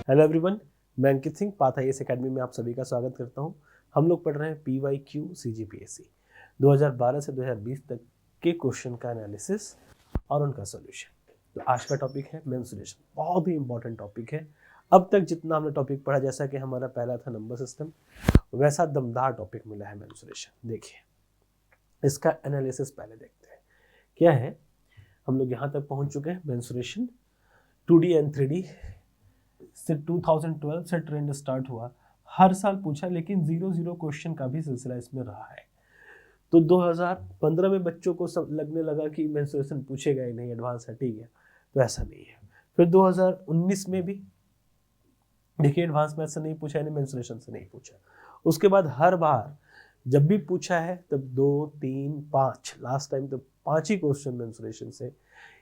Hello everyone, मैं Ankit Singh path IAS academy में आप सभी का स्वागत करता हूं। हम लोग पढ़ रहे हैं PYQ CGPSC 2012 से 2020 तक के क्वेश्चन का एनालिसिस और उनका सॉल्यूशन। तो आज का टॉपिक है मेंसुरेशन। बहुत ही इंपॉर्टेंट टॉपिक है। अब तक जितना हमने टॉपिक पढ़ा, जैसा कि हमारा पहला था नंबर सिस्टम, वैसा दमदार टॉपिक मिला है मेंसुरेशन। देखिए, इसका एनालिसिस पहले देखते हैं क्या है। हम लोग यहाँ तक पहुँच चुके हैं। मेंसुरेशन 2D एंड 3D से 2012 से ट्रेंड स्टार्ट हुआ, हर साल पूछा, लेकिन 0 क्वेश्चन का भी सिलसिला इसमें रहा है। तो 2015 में बच्चों को सब लगने लगा कि मेंस्ट्रुएशन पूछेगा ही नहीं, एडवांस है, ठीक है। तो ऐसा नहीं है। फिर 2019 में भी देखिए, एडवांस मैथ से नहीं पूछा, यानी मेंस्ट्रुएशन से नहीं पूछा। उसके बाद हर बार जब भी पूछा है तब 2, 3, 5, लास्ट टाइम तो 5 ही क्वेश्चन मेंस्ट्रुएशन से,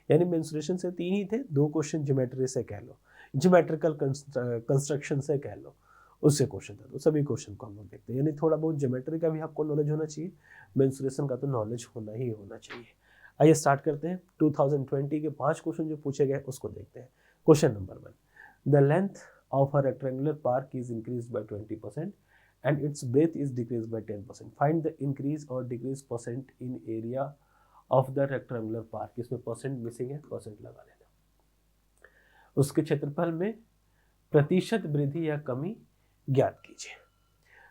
यानी मेंस्ट्रुएशन से 3 ही थे, 2 क्वेश्चन ज्योमेट्री से कह लो, ज्योमेट्रिकल कंस्ट्रक्शन से कह लो, उससे क्वेश्चन था। तो सभी क्वेश्चन को हम लोग देखते हैं, यानी थोड़ा बहुत ज्योमेट्री का भी आपको नॉलेज होना चाहिए, मेंस्ट्रुएशन का तो नॉलेज होना ही होना चाहिए। आइए स्टार्ट करते हैं। 2020 के 5 क्वेश्चन जो पूछे गए उसको देखते हैं। Question number 1, the length of a rectangular park is increase by 20% and its breadth is decreased by 10%. Find the increase or decrease percent in area of the rectangular park. इसमें परसेंट मिसिंग है, percent लगा लेना। उसके क्षेत्रफल में प्रतिशत वृद्धि या कमी ज्ञात कीजिए।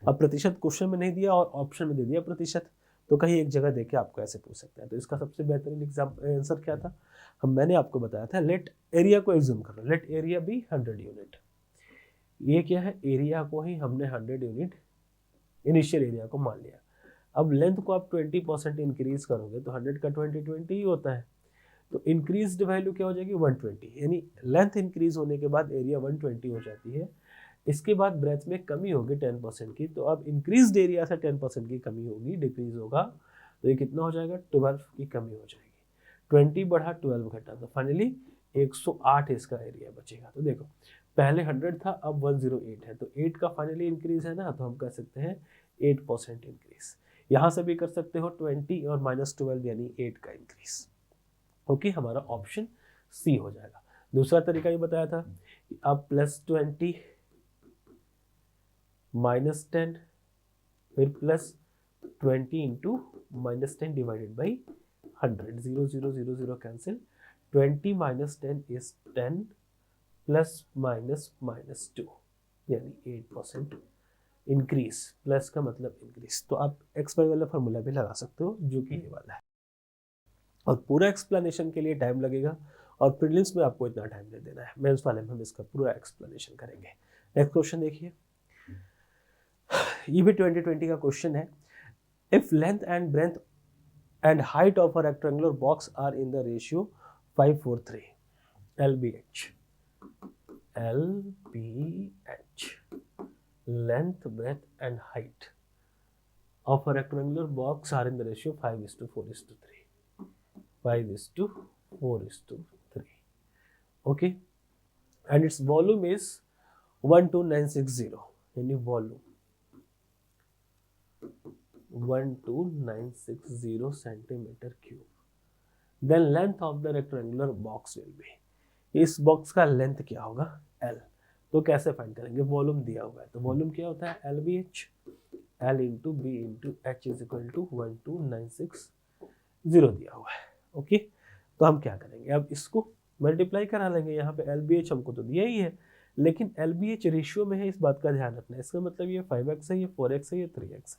अब प्रतिशत क्वेश्चन में नहीं दिया और ऑप्शन में दे दिया प्रतिशत, तो कहीं एक जगह देके आपको ऐसे पूछ सकते हैं। तो इसका सबसे बेहतरीन आंसर क्या था, मैंने आपको बताया था, लेट एरिया को एज्यूम करना, लेट एरिया भी 100 यूनिट। ये क्या है, एरिया को ही हमने 100 यूनिट इनिशियल एरिया को मान लिया। अब लेंथ को आप 20% इंक्रीज करोगे तो 100 का 20 ही होता है। तो इंक्रीज्ड वैल्यू क्या हो जाएगी, 120, यानी लेंथ इंक्रीज होने के बाद एरिया 120 हो जाती है। इसके बाद ब्रेथ में कमी होगी 10% की, तो अब इंक्रीज्ड एरिया से 10% की कमी होगी, डिक्रीज होगा, तो ये कितना हो जाएगा, 12 की कमी हो जाएगी। 20 बढ़ा, 12 घटा, तो फाइनली 108 इसका एरिया बचेगा। तो देखो, पहले 100 था, अब 108 है, तो 8 का फाइनली इंक्रीज है ना, तो हम कह सकते हैं 8% इंक्रीज। यहाँ से भी कर सकते हो 20 और -12 यानी 8 का इंक्रीज। ओके, हमारा ऑप्शन सी हो जाएगा। दूसरा तरीका ये बताया था कि आप +20 -10 फिर +20 into -10 divided by 100, 0 0 0 0 cancel, 20 - 10 is 10 plus minus -2 यानी 8% इंक्रीज। प्लस का मतलब इंक्रीज। तो आप एक्स वाई वाला फॉर्मूला भी लगा सकते हो, जो कि ये वाला है। और पूरा एक्सप्लेनेशन के लिए टाइम लगेगा, और प्रीलिम्स में आपको इतना टाइम नहीं देना है, मेंस वाले में हम इसका पूरा एक्सप्लेनेशन करेंगे। नेक्स्ट क्वेश्चन देखिए, ये भी 2020 का क्वेश्चन है। If length and breadth and height of a rectangular box are in the ratio 5:3, LBH length, breadth and height of a rectangular box are in the ratio 5:4:3. 5:4:3. Okay, and its volume is 12960, यानी volume 12960 centimetre cube. Then length of the rectangular box will be, इस box का length क्या होगा, L। तो कैसे find करेंगे, volume दिया हुआ है, तो वॉल्यूम क्या होता है, LBH, L into B into H is equal to 12960 दिया हुआ है। ओके, तो हम क्या करेंगे, अब इसको मल्टीप्लाई करा लेंगे। यहाँ पे LBH हमको तो दिया ही है, लेकिन LBH रेशियो में है, इस बात का ध्यान रखना है। इसका मतलब ये 5x है, ये 4x है, ये 3x है।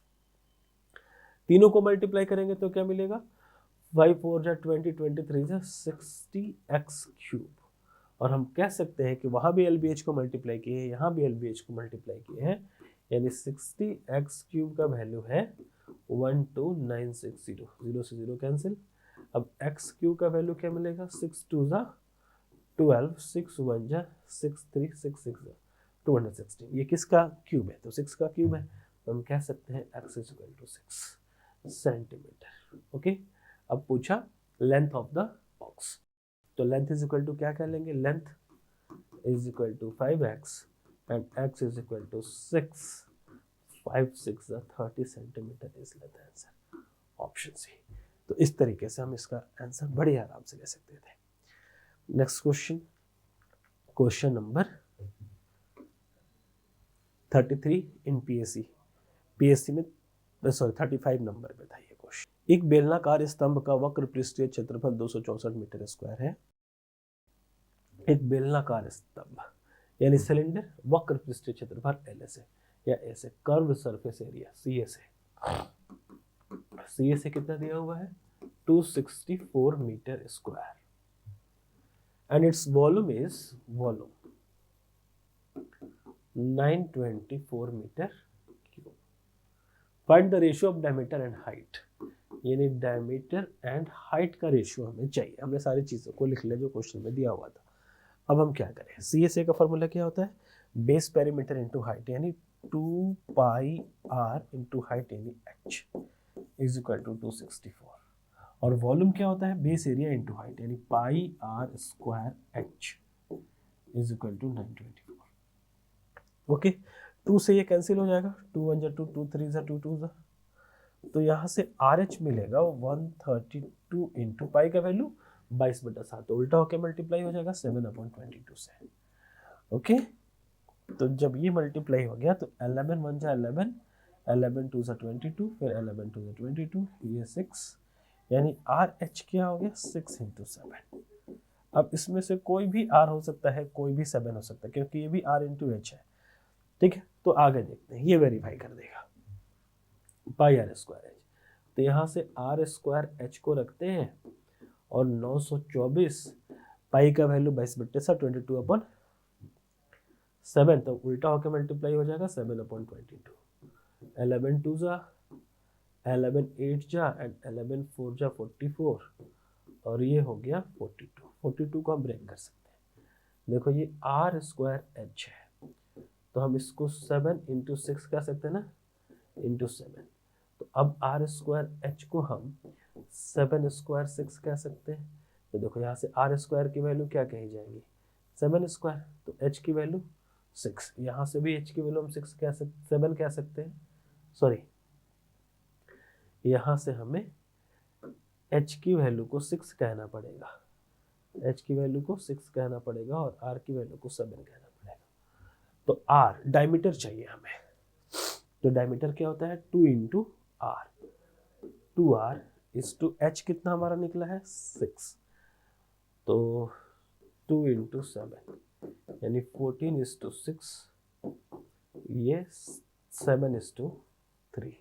तीनों को मल्टीप्लाई करेंगे तो क्या मिलेगा, 5 4 20 23 60x क्यूब। और हम कह सकते हैं कि वहाँ भी LBH को मल्टीप्लाई किए हैं, यहाँ भी LBH को मल्टीप्लाई किए हैं, यानी 60x क्यूब का वैल्यू है 12960, 0 से 0 कैंसिल। अब x क्यूब का वैल्यू क्या मिलेगा, 6 2 12, 6 1 6 3 6 6 216। ये किसका क्यूब है, तो 6 का क्यूब है, तो हम कह सकते हैं x is equal to 6 centimetre. Okay, अब पूछा लेंथ ऑफ द बॉक्स, तो लेंथ इज इक्वल टू क्या कर लेंगे, length is equal to 5x and x is equal to 6, 5 6 30 centimetre is the answer, option C. तो इस तरीके से हम इसका आंसर बड़े आराम से ले सकते थे। नेक्स्ट क्वेश्चन, क्वेश्चन नंबर 33 इन पीएससी में 35 नंबर पे था ये क्वेश्चन। एक बेलनाकार स्तंभ का वक्र पृष्ठीय क्षेत्रफल 264 मीटर स्क्वायर है। एक बेलनाकार स्तंभ यानी सिलेंडर, वक्र पृष्ठीय क्षेत्रफल LS है या ऐसे कर्व सरफेस एरिया CS है। CS कितना दिया हुआ है 264 metre square and its volume is 924 metre cube. Find the ratio of diameter and height, यानी डायमीटर एंड हाइट का रेशियो हमें चाहिए। हमने सारी चीज़ों को लिख लिया जो क्वेश्चन में दिया हुआ था। अब हम क्या करें, CSA का फॉर्मूला क्या होता है, बेस पेरीमीटर इंटू हाइट यानी 2 पाई r इंटू हाइट यानी h इज इक्वल टू 264, और वॉल्यूम क्या होता है, बेस एरिया इंटू हाइट यानी pi r square h is equal to 924। Okay, 2 से ये कैंसिल हो जाएगा, 2 1 जा 2, 2 3 जा 2 2 जा, तो यहाँ से RH मिलेगा 132 इंटू पाई का वैल्यू 22/7, तो उल्टा होकर मल्टीप्लाई हो जाएगा 7/22 से। ओके, तो जब ये मल्टीप्लाई हो गया तो 11 1 जा 11, 11 2 जा 22, फिर 11 2 जा 22, ये 6, यानी RH क्या हो गया 6 इंटू 7। अब इसमें से कोई भी R हो सकता है, कोई भी 7 हो सकता है, क्योंकि ये भी R इंटू H है। ठीक है, तो आगे देखते हैं, ये वेरीफाई कर देगा पाई R स्क्वायर H। तो यहाँ से R स्क्वायर H को रखते हैं और 924 पाई का वैल्यू 22/7 22/7, तो उल्टा होकर मल्टीप्लाई हो जाएगा 7/22। 11 2 जा 11 8 जा एंड 11 4 जा 44, और ये हो गया 42 को हम ब्रेक कर सकते हैं। देखो ये R स्क्वायर H है, तो हम इसको 7 इंटू 6 कह सकते हैं ना, इंटू 7। तो अब R स्क्वायर H को हम 7 स्क्वायर 6 कह सकते हैं। तो देखो यहाँ से R स्क्वायर की वैल्यू क्या कही जाएगी 7 स्क्वायर, तो H की वैल्यू 6, यहाँ से भी H की वैल्यू हम 7 कह सकते हैं, सॉरी यहाँ से हमें H की वैल्यू को 6 कहना पड़ेगा, H की वैल्यू को 6 कहना पड़ेगा और R की वैल्यू को 7 कहना पड़ेगा। तो R डायमीटर चाहिए हमें, तो डायमीटर क्या होता है 2 into R, 2R is to H कितना हमारा निकला है 6, तो 2 इंटू 7 यानी 14 इज टू 6, ये 7 is to 3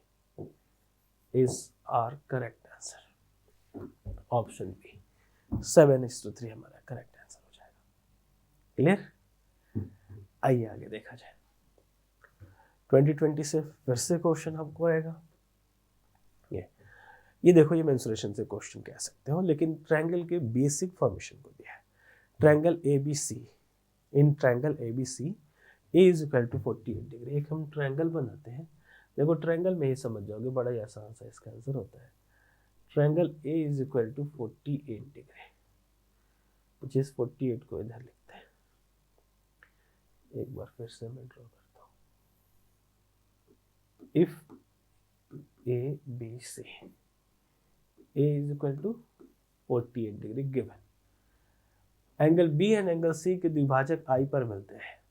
is our correct answer. Option B 7 is to 3 हमारा करेक्ट आंसर हो जाएगा। क्लियर, आइए आगे देखा जाए। 2020 से फिर से क्वेश्चन आपको आएगा। ये देखो, ये मेंसुरेशन से क्वेश्चन कह सकते हो, लेकिन ट्रायंगल के बेसिक फॉर्मेशन को दिया है। Triangle ABC, in triangle ABC A is equal to 48 degree. एक हम ट्रायंगल बनाते हैं, देखो ट्रायंगल में ही समझ जाओगे, बड़ा ही आसान सा इसका आंसर होता है। Triangle A is equal to 48 degree, जिस 48 को इधर लिखते हैं, एक बार फिर से मैं ड्रॉ करता हूँ। If ABC A is equal to 48 degree given, angle B and angle C के द्विभाजक I पर मिलते हैं।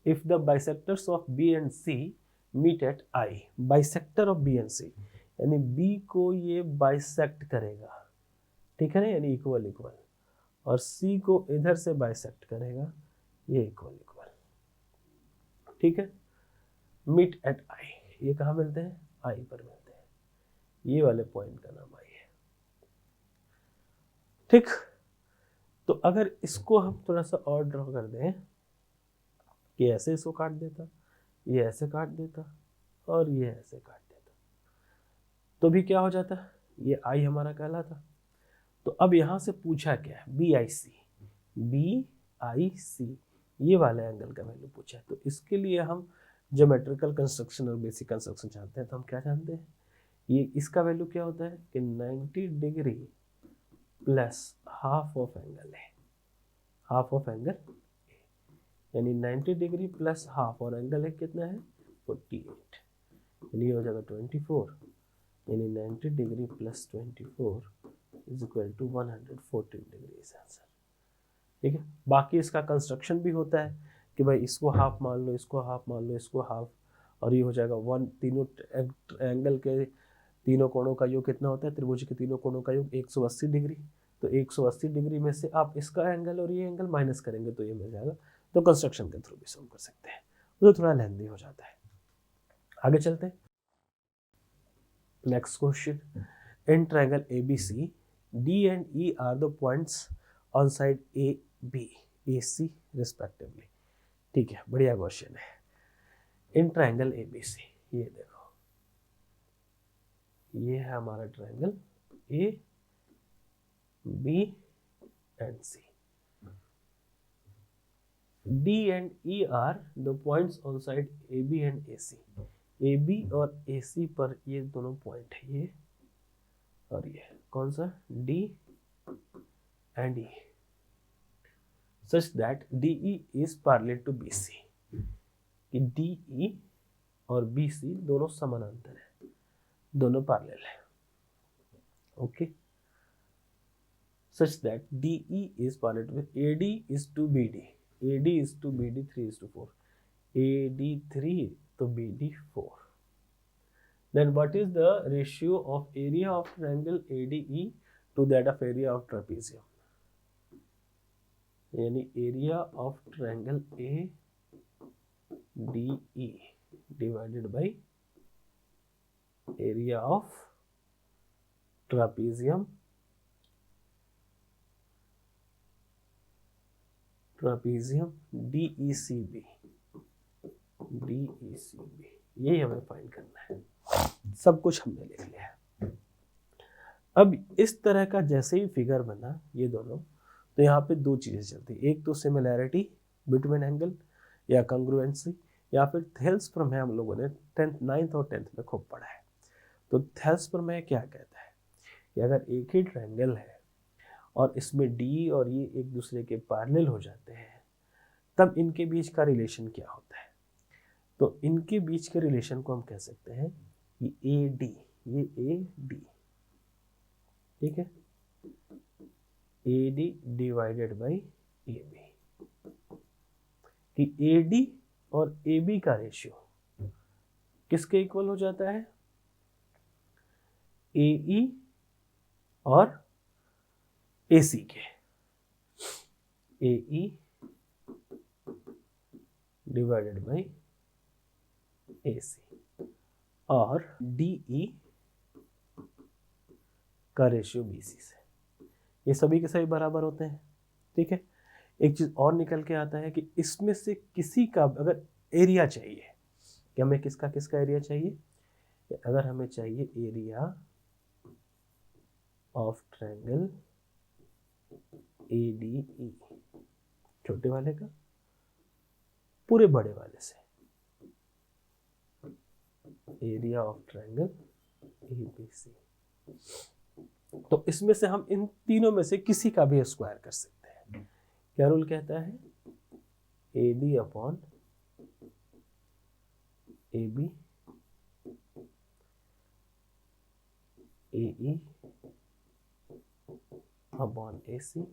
If the bisectors of B and C meet at I, bisector of B and C यानी B को ये बाइसेक्ट करेगा, ठीक है ना, यानी इक्वल इक्वल, और C को इधर से बाइसेक्ट करेगा, ये इक्वल इक्वल, ठीक है। मीट एट I, ये कहाँ मिलते हैं I पर मिलते हैं, ये वाले पॉइंट का नाम I है, ठीक। तो अगर इसको हम थोड़ा सा और ड्रॉ कर दें कि ऐसे इसको काट देता, ये ऐसे काट देता और ये ऐसे काट देता, तो भी क्या हो जाता, ये I हमारा कहलाता। तो अब यहाँ से पूछा क्या है BIC, ये वाले एंगल का वैल्यू पूछा है। तो इसके लिए हम ज्योमेट्रिकल कंस्ट्रक्शन और बेसिक कंस्ट्रक्शन जानते हैं, तो हम क्या जानते हैं, ये इसका वैल्यू क्या होता है कि 90 degree plus half of angle है, हाफ ऑफ एंगल यानी 90 डिग्री प्लस हाफ, और एंगल है कितना है 48, यानी हो जाएगा 24, यानी 90 degree plus 24 is equal to 114 degree is answer, ठीक है। बाकी इसका कंस्ट्रक्शन भी होता है कि भाई इसको हाफ मान लो, इसको हाफ मान लो, इसको हाफ और ये हो जाएगा 1। तीनों एंगल के तीनों कोणों का योग कितना होता है, त्रिभुज के तीनों कोणों का योग 180 डिग्री। तो 180 डिग्री में से आप इसका एंगल और ये एंगल माइनस करेंगे तो ये मिल जाएगा। तो कंस्ट्रक्शन के थ्रू भी सॉल्व कर सकते हैं, तो थोड़ा लेंथी हो जाता है। आगे चलते हैं। Next question, in triangle ABC D and E are the points on side A, B, AC respectively। ठीक है, बढ़िया क्वेश्चन है। इन ट्रायंगल ABC, ये देखो, ये है हमारा triangle A, B and C। D and E are the points on side AB and AC। AB और AC पर ये दोनों पॉइंट है, ये और ये कौन सा, D and E, such that DE is parallel to BC। कि DE और BC दोनों समानांतर है, दोनों पैरेलल है। Okay, such that DE is parallel to AD is to BD, AD is to BD 3:4, AD 3 तो BD 4। Then what is the ratio of area of triangle ADE to that of area of trapezium? यानी area of triangle ADE divided by area of trapezium DECB, यही हमें find करना है। सब कुछ हमने लिख लिया है। अब इस तरह का जैसे ही फिगर बना ये दोनों, तो यहाँ पे दो चीजें चलती है, एक तो सिमिलैरिटी बिटवीन एंगल या कंग्रुएंसी, या फिर थेल्स प्रमेय हम लोगों ने 9th और 10th में खूब पढ़ा है। तो थेल्स प्रमेय क्या कहता है कि अगर एक ही ट्रायंगल है और इसमें डी और ये एक दूसरे के पैरेलल हो जाते हैं, तब इनके बीच का रिलेशन क्या होता है। तो इनके बीच के रिलेशन को हम कह सकते हैं ये AD, ये AD, ठीक है, AD डिवाइडेड बाई AB, कि AD और AB का रेशियो किसके इक्वल हो जाता है, AE और AC के। AE डिवाइडेड बाई AC और DE का रेशियो BC से। ये सभी के सभी बराबर होते हैं, ठीक है। एक चीज और निकल के आता है कि इसमें से किसी का अगर एरिया चाहिए, कि हमें किसका किसका एरिया चाहिए, अगर हमें चाहिए एरिया ऑफ ट्रायंगल ADE, छोटे वाले का पूरे बड़े वाले से, एरिया ऑफ ट्रायंगल ABC, तो इसमें से हम इन तीनों में से किसी का भी स्क्वायर कर सकते हैं। क्या रूल कहता है, AD upon AB, AE upon AC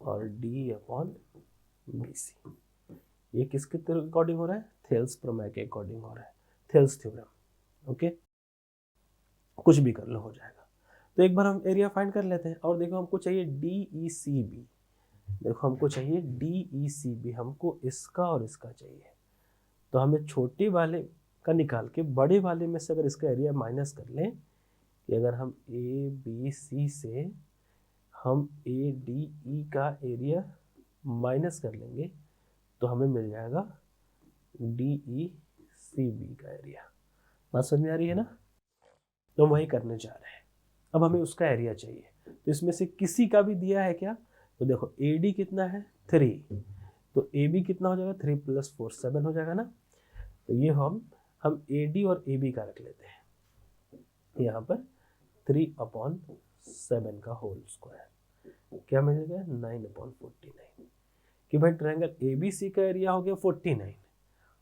और D अपॉन BC। ये किसके अकॉर्डिंग हो रहा है, थेल्स प्रमेय के अकॉर्डिंग हो रहा है, थेल्स थ्योरम। ओके, कुछ भी कर लो हो जाएगा। तो एक बार हम एरिया फाइंड कर लेते हैं। और देखो हमको चाहिए DECB, देखो हमको चाहिए DECB, हमको इसका और इसका चाहिए। तो हमें छोटे वाले का निकाल के बड़े वाले में से अगर इसका एरिया माइनस कर लें, कि अगर हम ABC से हम ADE का एरिया माइनस कर लेंगे तो हमें मिल जाएगा DECB का एरिया। बात समझ में आ रही है ना। तो हम वही करने जा रहे हैं। अब हमें उसका एरिया चाहिए, तो इसमें से किसी का भी दिया है क्या, तो देखो AD कितना है 3, तो AB कितना हो जाएगा 3 + 4 7 हो जाएगा ना। तो ये हम AD और AB का रख लेते हैं यहाँ पर 3/7 का होल स्क्वायर, क्या मिलेगा 9/49, कि भाई ट्रायंगल ABC का एरिया हो गया 49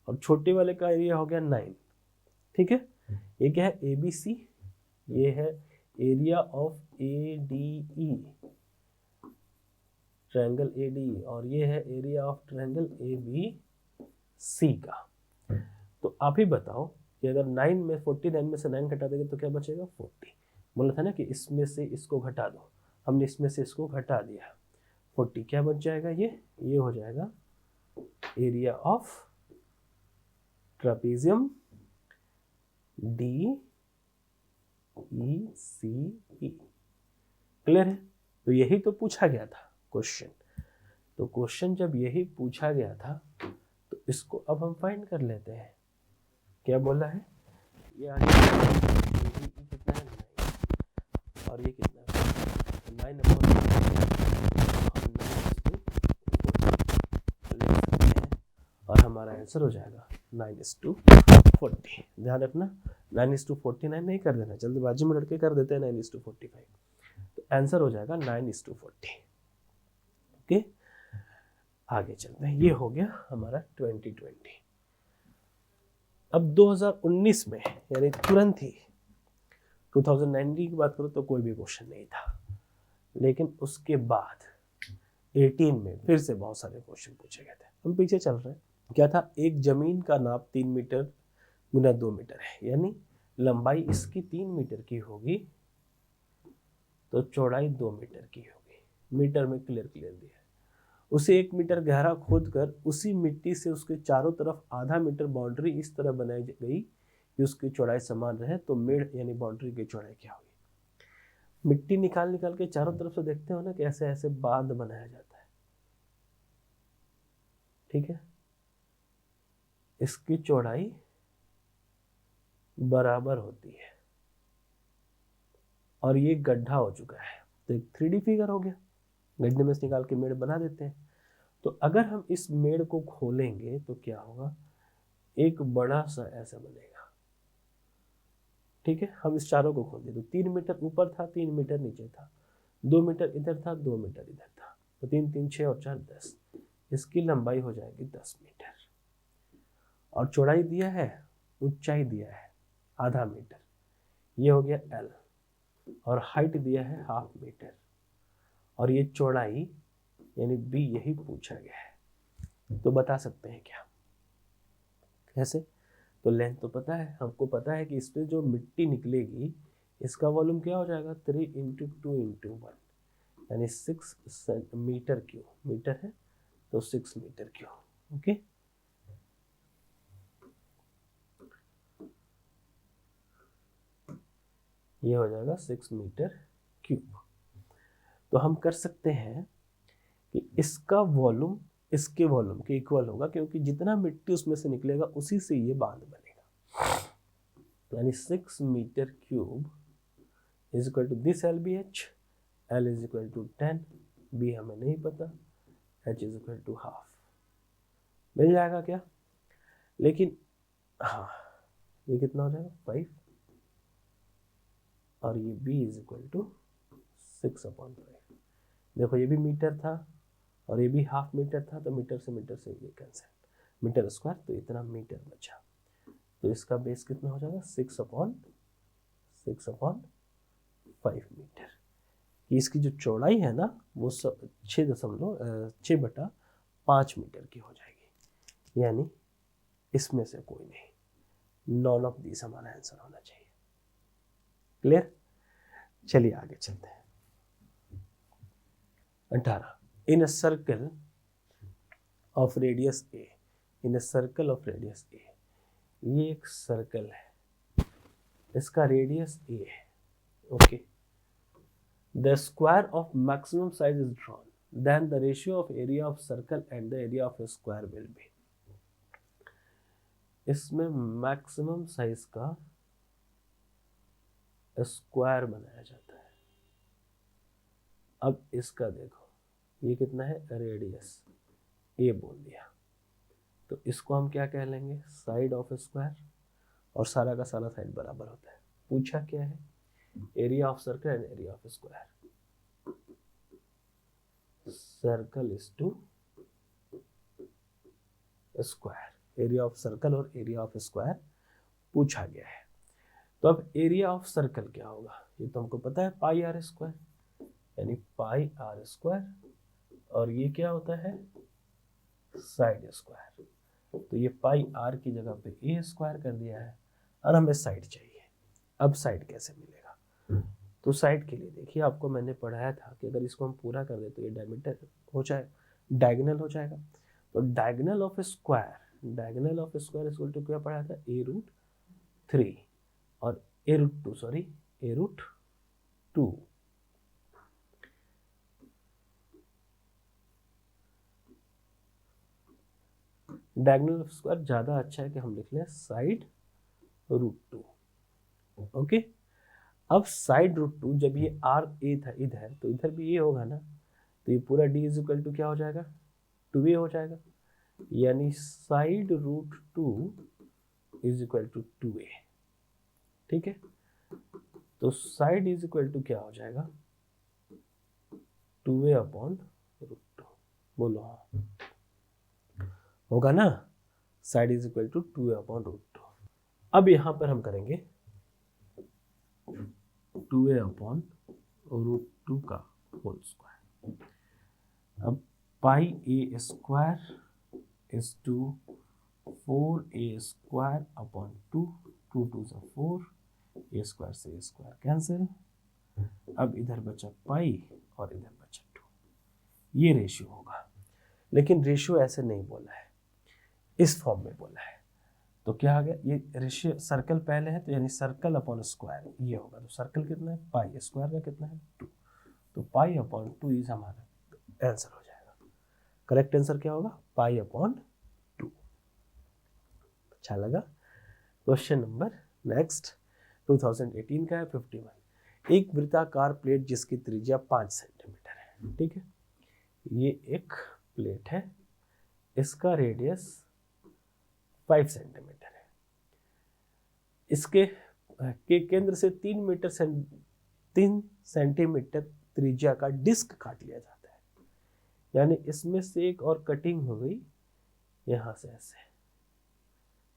और छोटे वाले का एरिया हो गया 9, ठीक है। ये क्या है ABC, ये है area of ADE, triangle ADE, और ये है एरिया ऑफ ट्रायंगल ABC का। तो आप ही बताओ कि अगर 9 में 49 में से 9 घटा देंगे तो क्या बचेगा 40। बोला था ना कि इसमें से इसको घटा दो, हमने इसमें से इसको घटा दिया, 40 क्या बच जाएगा, ये हो जाएगा area of trapezium DECE। Clear है? तो यही तो पूछा गया था क्वेश्चन। तो क्वेश्चन जब यही पूछा गया था तो इसको अब हम फाइंड कर लेते हैं। क्या बोला है, ये आ गया कितना है 9 और ये कितना है 9 अपॉन हम 9 और हमारा आंसर हो जाएगा 9:40। ध्यान रखना 9:49 नहीं कर देना, जल्दबाजी में लड़के कर देते हैं 9:45। तो आंसर हो जाएगा 9:40। ओके, आगे चलते हैं। ये हो गया हमारा 2020। अब 2019 में यानी तुरंत ही 2019 की बात करो तो कोई भी क्वेश्चन नहीं था, लेकिन उसके बाद 18 में फिर से बहुत सारे क्वेश्चन पूछे गए थे। हम पीछे चल रहे हैं। क्या था, एक जमीन का नाप 3 मीटर गुना 2 मीटर है, यानी लंबाई इसकी 3 मीटर की होगी तो चौड़ाई 2 मीटर की होगी। मीटर में क्लियर दिया है। उसे 1 मीटर गहरा खोदकर उसी मिट्टी से उसके चारों तरफ आधा मीटर बाउंड्री इस तरह बनाई गई कि उसकी चौड़ाई समान रहे, तो मेड़ यानी बाउंड्री की चौड़ाई क्या होगी। मिट्टी निकाल के चारों तरफ से देखते हो ना कि ऐसे ऐसे बांध बनाया जाता है, ठीक है। इसकी चौड़ाई बराबर होती है और ये गड्ढा हो चुका है, तो एक 3D फिगर हो गया। गड्ढे में से निकाल के मेड़ बना देते हैं। तो अगर हम इस मेड़ को खोलेंगे तो क्या होगा, एक बड़ा सा ऐसा बनेगा, ठीक है। हम इस चारों को खोल दिए तो 3 मीटर ऊपर था, 3 मीटर नीचे था, 2 मीटर इधर था, 2 मीटर इधर था, तो 3 3 6 और 4 10। इसकी लंबाई हो जाएगी 10 मीटर और चौड़ाई दिया है, ऊंचाई दिया है आधा मीटर, ये हो गया L, और हाइट दिया है 1/2 मीटर, और ये चौड़ाई यानी B यही पूछा गया है। तो बता सकते हैं क्या, कैसे। तो लेंथ तो पता है, हमको पता है कि इसमें जो मिट्टी निकलेगी इसका वॉल्यूम क्या हो जाएगा 3 × 2 × 1 यानी 6 मीटर क्यूब। मीटर है तो 6 मीटर क्यूब। ओके, ये हो जाएगा 6 मीटर क्यूब। तो हम कर सकते हैं कि इसका वॉल्यूम इसके वॉल्यूम के इक्वल होगा, क्योंकि जितना मिट्टी उसमें से निकलेगा उसी से ये बांध बनेगा, यानी 6 metre cube is equal to this LBH, L is equal to 10, B हमें नहीं पता, H इज इक्वल टू 1/2। मिल जाएगा क्या, लेकिन हाँ ये कितना हो जाएगा 5, और ये B इज इक्वल टू 6/5। देखो ये भी मीटर था और ये भी 1/2 मीटर था, तो मीटर से ये कैंसिल, मीटर स्क्वायर, तो इतना मीटर बचा। तो इसका बेस कितना हो जाएगा 6/5 मीटर। इसकी जो चौड़ाई है ना वो 6.5 मीटर की हो जाएगी, यानी इसमें से कोई नहीं, नॉन ऑफ दिस हमारा आंसर होना चाहिए। क्लियर, चलिए आगे चलते हैं। 18, in a circle of radius A, in a circle of radius A, ये एक सर्कल है, इसका रेडियस A है। Okay, the square of maximum size is drawn, then the ratio of area of circle and the area of square will be. इसमें maximum size का square बनाया जाता है। अब इसका देखो, ये कितना है रेडियस A बोल दिया, तो इसको हम क्या कह लेंगे साइड ऑफ स्क्वायर, और सारा का सारा साइड बराबर होता है। पूछा क्या है, area of circle and area of square, circle is to square, area of circle और एरिया ऑफ स्क्वायर पूछा गया है। तो अब एरिया ऑफ सर्कल क्या होगा, ये तो हमको पता है पाई आर स्क्वायर, यानी पाई आर स्क्वायर, और ये क्या होता है साइड स्क्वायर। तो ये पाई आर की जगह पे ए स्क्वायर कर दिया है और हमें साइड चाहिए। अब साइड कैसे मिलेगा? तो साइड के लिए देखिए, आपको मैंने पढ़ाया था कि अगर इसको हम पूरा कर दे तो ये डायमीटर हो जाए, डायगोनल हो जाएगा। तो diagonal of square equal to क्या पढ़ाया था? a√3 और a√2 डायगोनल ऑफ स्क्वायर ज़्यादा अच्छा है कि हम लिख लें साइड √2। ओके, अब साइड √2, जब ये आर ए था इधर, तो इधर भी ये होगा ना, तो ये पूरा d इज इक्वल टू क्या हो जाएगा? 2a हो जाएगा, यानी side √2 is equal to 2a। ठीक है, तो साइड इज इक्वल टू क्या हो जाएगा? 2a/√2। बोलो हाँ, होगा ना? Side is equal to 2a/√2। अब यहां पर हम करेंगे 2a/√2 का होल स्क्वायर। अब pi a square is two 4a²/2, 2 2 = 4, a square से a स्क्वायर कैंसिल। अब इधर बचा पाई और इधर बचा 2। ये रेशियो होगा, लेकिन रेशियो ऐसे नहीं बोला है, इस फॉर्म में बोला है। तो क्या आ गया? ये रेशियो सर्कल पहले है, तो यानी सर्कल अपॉन स्क्वायर ये होगा। तो सर्कल कितना है? पाई, स्क्वायर का कितना है? 2। तो पाई/2 इज हमारा आंसर हो जाएगा। करेक्ट आंसर क्या होगा? पाई/2। अच्छा लगा? क्वेश्चन नंबर नेक्स्ट 2018 का है 51। एक वृत्ताकार प्लेट जिसकी त्रिज्या 5 सेंटीमीटर है। ठीक है, ये एक प्लेट है, इसका रेडियस 5 सेंटीमीटर है। इसके के केंद्र से 3 सेंटीमीटर त्रिज्या का डिस्क काट लिया जाता है। यानी इसमें से एक और कटिंग हो गई यहां से ऐसे,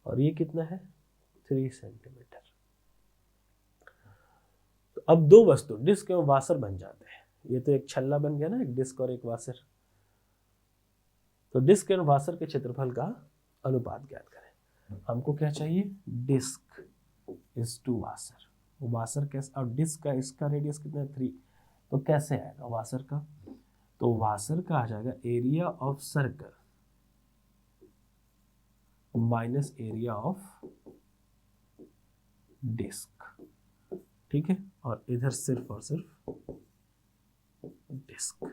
और ये कितना है? 3 सेंटीमीटर। तो अब दो वस्तु डिस्क एवं वासर बन जाते हैं। ये तो एक छल्ला बन गया ना, एक डिस्क और एक वासर। तो डिस्क एवं वासर के क्षेत्रफल का अनुपात ज्ञात करें। हमको क्या चाहिए? Disc is to washer. Washer कैसे? और डिस्क का इसका रेडियस कितना है? 3। तो कैसे आएगा वासर का? तो वासर का आ जाएगा area of circle minus area of disc. ठीक है, और इधर सिर्फ और सिर्फ डिस्क।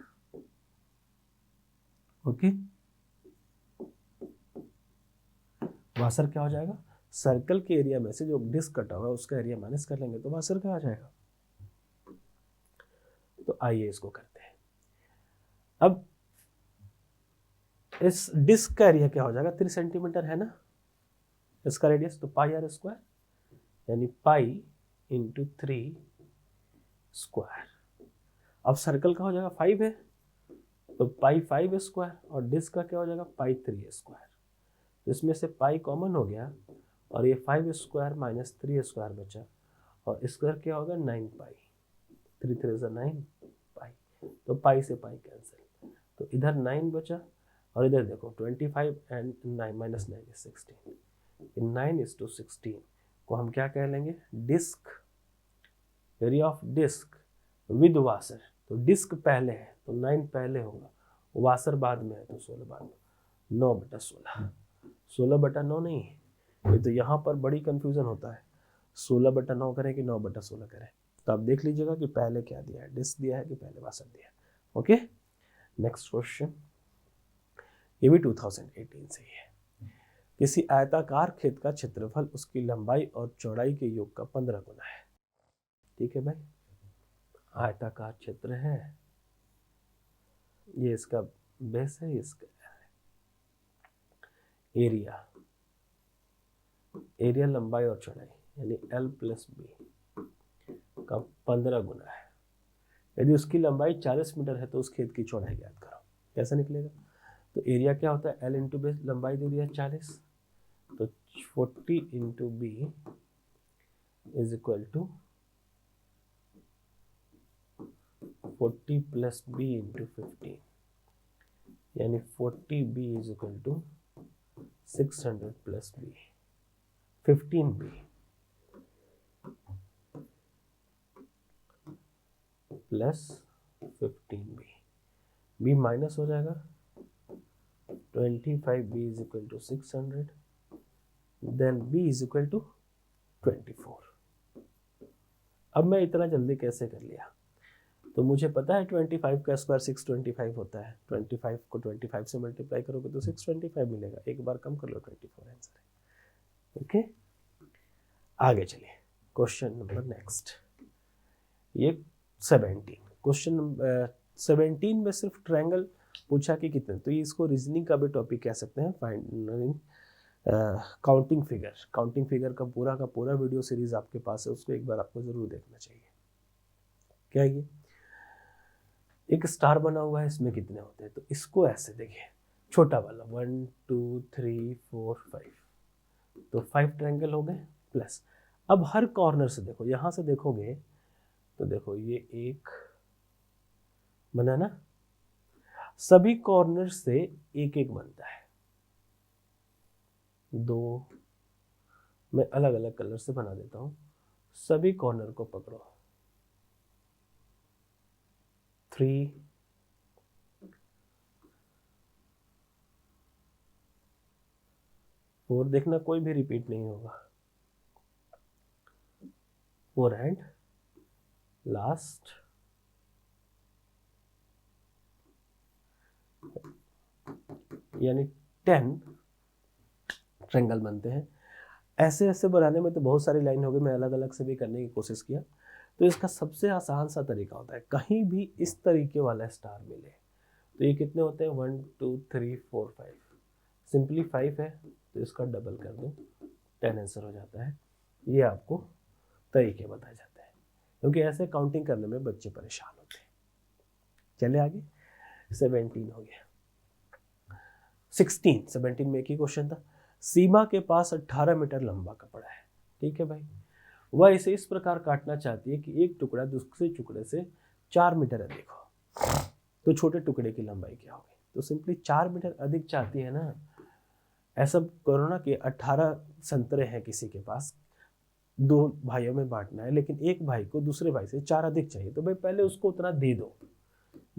ओके, वासर क्या हो जाएगा? सर्कल के एरिया में से जो डिस्क कटा हुआ है उसका एरिया माइनस कर लेंगे तो वासर का आ जाएगा। तो आइए इसको करते हैं। अब इस डिस्क का एरिया क्या हो जाएगा? 3 सेंटीमीटर है ना इसका रेडियस, तो पाई आर स्क्वायर, यानी पाई इंटू 3 स्क्वायर। अब सर्कल का हो जाएगा 5 है, तो पाई 5 स्क्वायर, और डिस्क का क्या हो जाएगा? पाई 3 स्क्वायर। तो इसमें से पाई कॉमन हो गया, और ये 5 स्क्वायर माइनस 3 स्क्वायर बचा, और स्क्वायर क्या होगा? 9 पाई। 3 3 = 9 पाई। तो पाई से पाई कैंसिल, तो इधर 9 बचा, और इधर देखो 25 एंड 9 माइनस 9 इज 16। 9:16 को हम क्या कह लेंगे? Disc, area of disc with washer. तो डिस्क पहले है तो 9 पहले होगा, वासर बाद में है तो 16 बाद में। 9/16, 16/9 नहीं, ये तो यहाँ पर बड़ी कंफ्यूजन होता है, 16/9 करें कि 9/16 करें। तो आप देख लीजिएगा कि पहले क्या दिया है, डिस्क दिया है कि पहले वासर दिया है। ओके, नेक्स्ट क्वेश्चन, ये भी 2018 से ही है। किसी आयताकार खेत का क्षेत्रफल उसकी लंबाई और चौड़ाई के योग का 15 गुना है। ठीक है भाई, आयताकार क्षेत्र है, ये इसका बेस है, इसका एरिया लंबाई और चौड़ाई यानी L+B का 15 गुना है। यदि उसकी लंबाई 40 मीटर है तो उस खेत की चौड़ाई ज्ञात करो। कैसे निकलेगा? तो एरिया क्या होता है? L इंटू बेस, लंबाई दे दिया 40, तो 40 into B is equal to 40 plus B into 15, यानी 40B is equal to 600 plus B 15b plus 15b, b minus हो जाएगा 25b is equal to 600, then b is equal to 24। अब मैं इतना जल्दी कैसे कर लिया? तो मुझे पता है 25 का स्क्वायर 625 होता है। 25 को 25 से मल्टीप्लाई करोगे तो 625 मिलेगा। एक बार कम कर लो, 24 आंसर है। ओके, आगे चलिए क्वेश्चन नंबर नेक्स्ट। ये 17 क्वेश्चन नंबर 17 में सिर्फ ट्रायंगल पूछा कि कितने, तो ये इसको रीजनिंग का भी टॉपिक कह सकते हैं। फाइंडिंग काउंटिंग फिगर का पूरा वीडियो सीरीज आपके पास है, उसको एक बार आपको जरूर देखना चाहिए। क्या ये एक स्टार बना हुआ है, इसमें कितने होते हैं? तो इसको ऐसे देखिए, छोटा वाला 1 2 3 4 5, तो 5 ट्रायंगल हो गए प्लस। अब हर कॉर्नर से देखो, यहां से देखोगे तो देखो ये एक बना ना, सभी कॉर्नर से एक एक बनता है। 2 मैं अलग अलग कलर से बना देता हूं, सभी कॉर्नर को पकड़ो। 3 4 देखना, कोई भी रिपीट नहीं होगा। 4 एंड लास्ट यानी 10 ट्रायंगल बनते हैं। ऐसे ऐसे बनाने में तो बहुत सारी लाइन हो गई, मैं अलग अलग से भी करने की कोशिश किया। तो इसका सबसे आसान सा तरीका होता है, कहीं भी इस तरीके वाला स्टार मिले तो ये कितने होते हैं? 1 2 3 4 5, सिंपली 5 है तो इसका डबल कर दो, 10 आंसर हो जाता है। ये आपको तरीके बताए जाते हैं, क्योंकि ऐसे काउंटिंग करने में बच्चे परेशान होते हैं। चले आगे, 17 हो गया। 17 में एक ही क्वेश्चन था। सीमा के पास 18 मीटर लंबा कपड़ा है, ठीक है भाई। वह इसे इस प्रकार काटना चाहती है कि एक टुकड़ा दूसरे टुकड़े से 4 मीटर अधिक हो, तो छोटे टुकड़े की लंबाई क्या होगी? तो सिंपली 4 मीटर अधिक चाहती है ना। ऐसा करो ना कि 18 संतरे हैं किसी के पास, 2 भाइयों में बांटना है, लेकिन एक भाई को दूसरे भाई से 4 अधिक चाहिए, तो भाई पहले उसको उतना दे दो,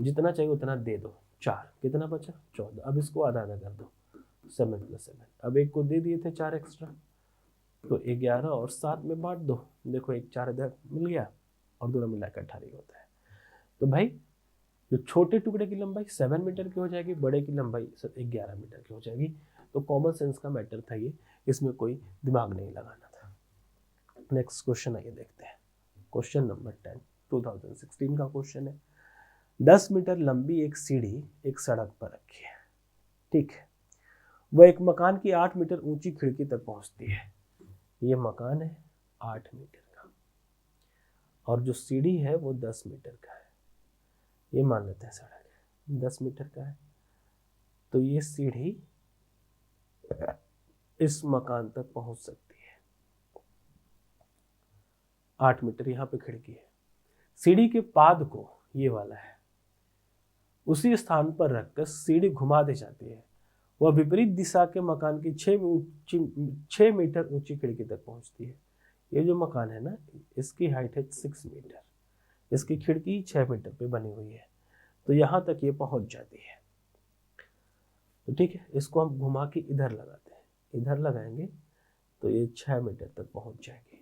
जितना चाहिए उतना दे दो। 4 कितना बचा? 14। अब इसको आधा आधा कर दो, 7 + 7। अब एक को दे दिए थे 4 एक्स्ट्रा, तो 11 और 7 में बांट दो। देखो एक 4 इधर मिल गया और दोनों मिलाकर 18 होता है। तो भाई जो छोटे टुकड़े की लंबाई 7 मीटर की हो जाएगी, बड़े की लंबाई 11 मीटर की हो जाएगी। तो कॉमन सेंस का मैटर था ये, इसमें कोई दिमाग नहीं लगाना था। नेक्स्ट क्वेश्चन आइए देखते हैं। क्वेश्चन नंबर 10 2016 का क्वेश्चन है। 10 मीटर लंबी एक सीढ़ी एक सड़क पर रखी है, ठीक है। वह एक मकान की 8 मीटर ऊंची खिड़की तक पहुंचती है। ये मकान है 8 मीटर का, और जो सीढ़ी है वो 10 मीटर का है। ये मान लेते हैं सड़क है 10 मीटर का है, तो ये सीढ़ी इस मकान तक पहुंच सकती है। 8 मीटर यहाँ पे खिड़की है। सीढ़ी के पाद को, ये वाला है, उसी स्थान पर रखकर सीढ़ी घुमा दी जाती है। वह विपरीत दिशा के मकान की 6 मीटर ऊंची खिड़की तक पहुंचती है। ये जो मकान है ना, इसकी हाइट है 6 मीटर, इसकी खिड़की 6 मीटर पे बनी हुई है, तो यहां तक ये पहुंच जाती है। तो ठीक है, इसको हम घुमा के इधर लगाते हैं, इधर लगाएंगे तो ये 6 मीटर तक पहुंच जाएगी।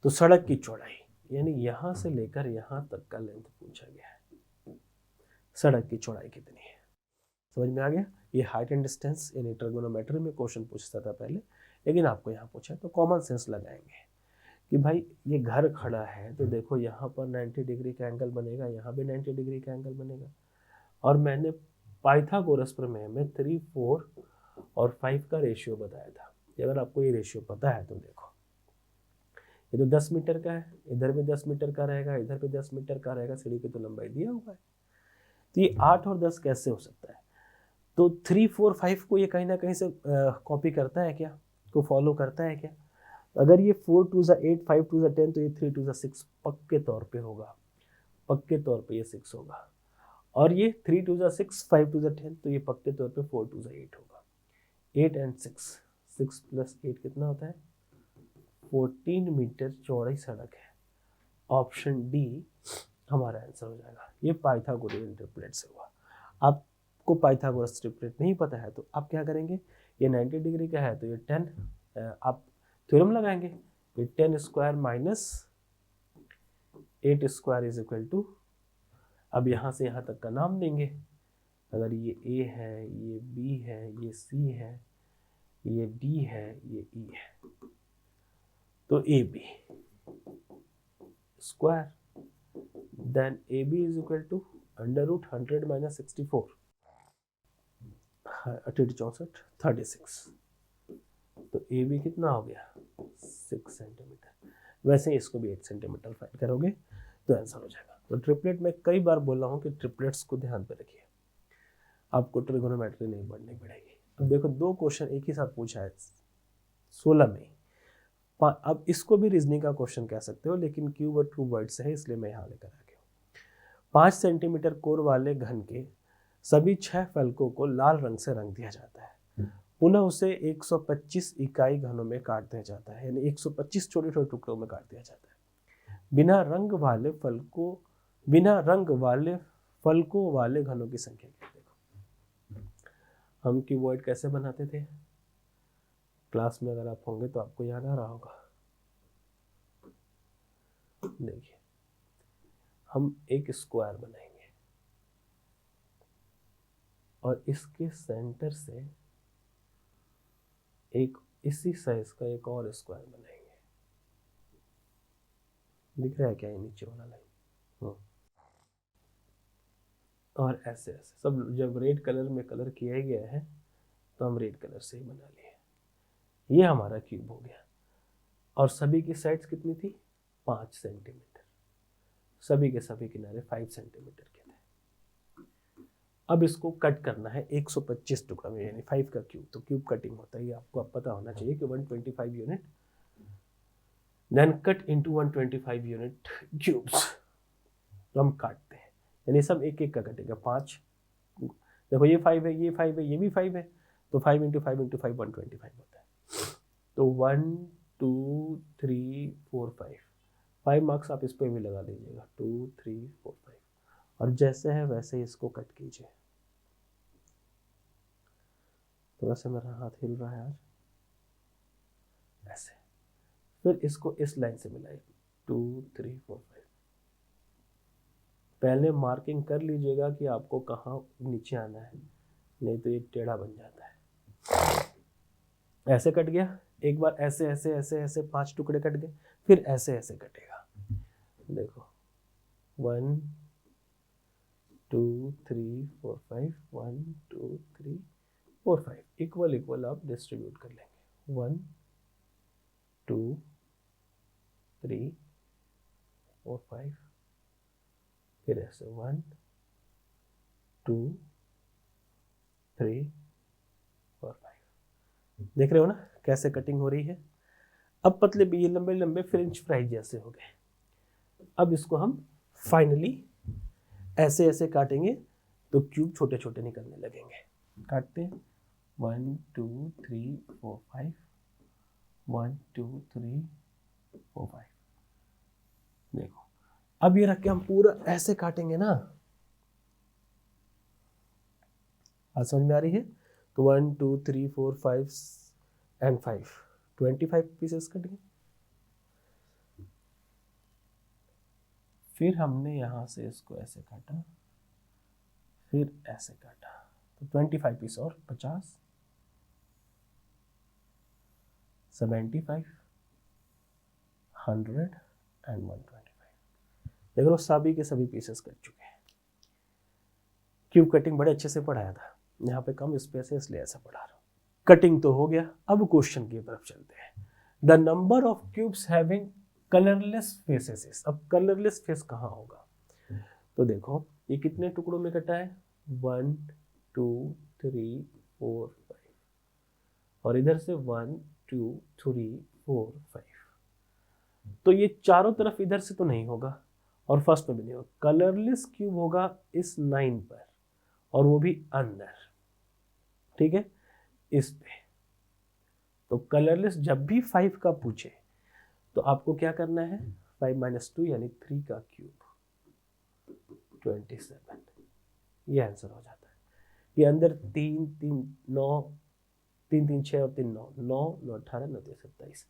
तो सड़क की चौड़ाई, यानी यहां से लेकर यहां तक का लेंथ पूछा गया है, सड़क की चौड़ाई कितनी है? समझ में आ गया? ये हाइट एंड डिस्टेंस यानी ट्रिगोनोमेट्री में क्वेश्चन पूछता था पहले, लेकिन आपको यहाँ पूछा है, तो कॉमन सेंस लगाएंगे कि भाई ये घर खड़ा है, तो देखो यहाँ पर 90 डिग्री का एंगल बनेगा, यहाँ भी 90 डिग्री का एंगल बनेगा। और मैंने पाइथागोरस प्रमेय में 3 4 और 5 का रेशियो बताया था। अगर आपको ये रेशियो पता है तो देखो, ये तो 10 मीटर का है, इधर भी 10 मीटर का रहेगा, इधर भी 10 मीटर का रहेगा, सीढ़ी की तो लंबाई दिया हुआ है। तो ये 8 और 10 कैसे हो सकता है? तो 3 4 5 को ये कहीं ना कहीं से कॉपी करता है क्या, को फॉलो करता है क्या? अगर ये 4 2 8 5 2 10, तो ये 3 2 6 पक्के तौर पे होगा, पक्के तौर पे ये 6 होगा। और ये 3 2 जा 6, 5 2 जा 10, तो ये पक्के तौर पे 4 2 जा 8 होगा। 8 एंड 6, 6 प्लस 8 कितना होता है? 14 मीटर चौड़ी सड़क है। ऑप्शन डी हमारा आंसर हो जाएगा। ये पाइथागोरस ट्रिपलेट से हुआ। आपको पाइथागोरस ट्रिपलेट नहीं पता है तो आप क्या करेंगे, ये 90 डिग्री का है तो ये 10, आप थ्योरम लगाएंगे, ये 10 square minus 8 square is equal to, अब यहाँ से यहाँ तक का नाम देंगे। अगर ये ए है, ये बी है, ये सी है, ये डी है, ये ई है, तो A B square, then A B is equal to under root 100 minus 64, 64 36, तो ए बी कितना हो गया? 6 सेंटीमीटर। वैसे इसको भी 8 सेंटीमीटर फाइंड करोगे तो आंसर हो जाएगा। तो ट्रिपलेट में कई बार बोल रहा हूँ कि ट्रिपलेट्स को ध्यान पे रखिए, आपको ट्रिगोनोमेट्री नहीं पढ़नी पड़ेगी। अब देखो 2 क्वेश्चन एक ही साथ पूछा है 16 में। अब इसको भी रीजनिंग का क्वेश्चन कह सकते हो, लेकिन क्यूब और ट्रू वर्ड से है इसलिए मैं यहाँ लेकर आ गया हूँ। 5 सेंटीमीटर कोर वाले घन के सभी 6 फलकों को लाल रंग से रंग दिया जाता है, पुनः उसे 125 इकाई घनों में काट दिया जाता है, यानी 125 छोटे छोटे टुकड़ों में काट दिया जाता है। बिना रंग वाले फलकों वाले घनों की संख्या क्या? देखो हम क्यूबॉइड कैसे बनाते थे, क्लास में अगर आप होंगे तो आपको याद आ रहा होगा। देखिए हम एक स्क्वायर बनाएंगे और इसके सेंटर से एक इसी साइज का एक और स्क्वायर बनाएंगे। दिख रहा है क्या ये नीचे वाला लाइन? और ऐसे ऐसे सब जब रेड कलर में कलर किया गया है तो हम रेड कलर से ही बना लिए। ये हमारा क्यूब हो गया और सभी की साइड्स कितनी थी? 5 सेंटीमीटर। सभी के सभी किनारे 5 सेंटीमीटर के थे। अब इसको कट करना है 125 टुकड़ा में, यानी 5 का क्यूब, तो क्यूब कटिंग होता है, ये आपको अब पता होना चाहिए कि 125 unit, then cut into 125 unit cubes. तो हम काटते हैं, यानी सब एक एक का कटेगा। 5, देखो ये 5 है, ये 5 है, ये भी 5 है, तो 5 इंटू 5 इंटू 5 125 होता है। तो 1 2 3 4 5 मार्क्स आप इस पर भी लगा लीजिएगा, 2 3 4 5, और जैसे है वैसे ही इसको कट कीजिए। थोड़ा सा मेरा हाथ हिल रहा है आज, ऐसे। फिर इसको इस लाइन से मिलाइए, 2 3 4 5। पहले मार्किंग कर लीजिएगा कि आपको कहाँ नीचे आना है, नहीं तो ये टेढ़ा बन जाता है। ऐसे कट गया, एक बार ऐसे ऐसे ऐसे ऐसे 5 टुकड़े कट गए, फिर ऐसे ऐसे कटेगा। देखो 1 2 3 4 5, 1 2 3 4 5, इक्वल इक्वल आप डिस्ट्रीब्यूट कर लेंगे। 1 2 3 4 5, फिर ऐसे 1 2 3 4 5। देख रहे हो ना कैसे कटिंग हो रही है। अब पतले भी, ये लंबे लंबे फ्रेंच फ्राइज जैसे हो गए। अब इसको हम फाइनली ऐसे ऐसे काटेंगे तो क्यूब छोटे छोटे निकलने लगेंगे। काटते हैं 1 2 3 4 5, 1 2 3 4 5। देखो अब ये रख के हम पूरा ऐसे काटेंगे ना, आज समझ में आ रही है? तो 1 2 3 4 5 एंड 5, 25 पीसेस कट गए। फिर हमने यहाँ से इसको ऐसे काटा, फिर ऐसे काटा, तो 25 पीस और 50, 75, 100 एंड 125। देख लो सभी के सभी पीसेस कट चुके हैं। क्यूब कटिंग बड़े अच्छे से पढ़ाया था, यहाँ पे कम स्पेस है इसलिए ऐसा पढ़ा रहा हूँ। कटिंग तो हो गया, अब क्वेश्चन की तरफ चलते हैं। The number of cubes having colourless faces. अब कलरलेस फेस कहाँ होगा? तो देखो ये कितने टुकड़ों में कटा है? 1 2 3 4 5, और इधर से 1 2 3 4 5। तो ये चारों तरफ इधर से तो नहीं होगा, और फर्स्ट में भी नहीं होगा। कलरलेस क्यूब होगा इस 9 पर और वो भी अंदर, ठीक है, इस पे। तो कलरलेस जब भी 5 का पूछे तो आपको क्या करना है, 5 - 2 यानी 3 का क्यूब 27, ये आंसर हो जाता है। ये अंदर 3 3 9 3 3 6 और 3 9 9 9 18 9 27,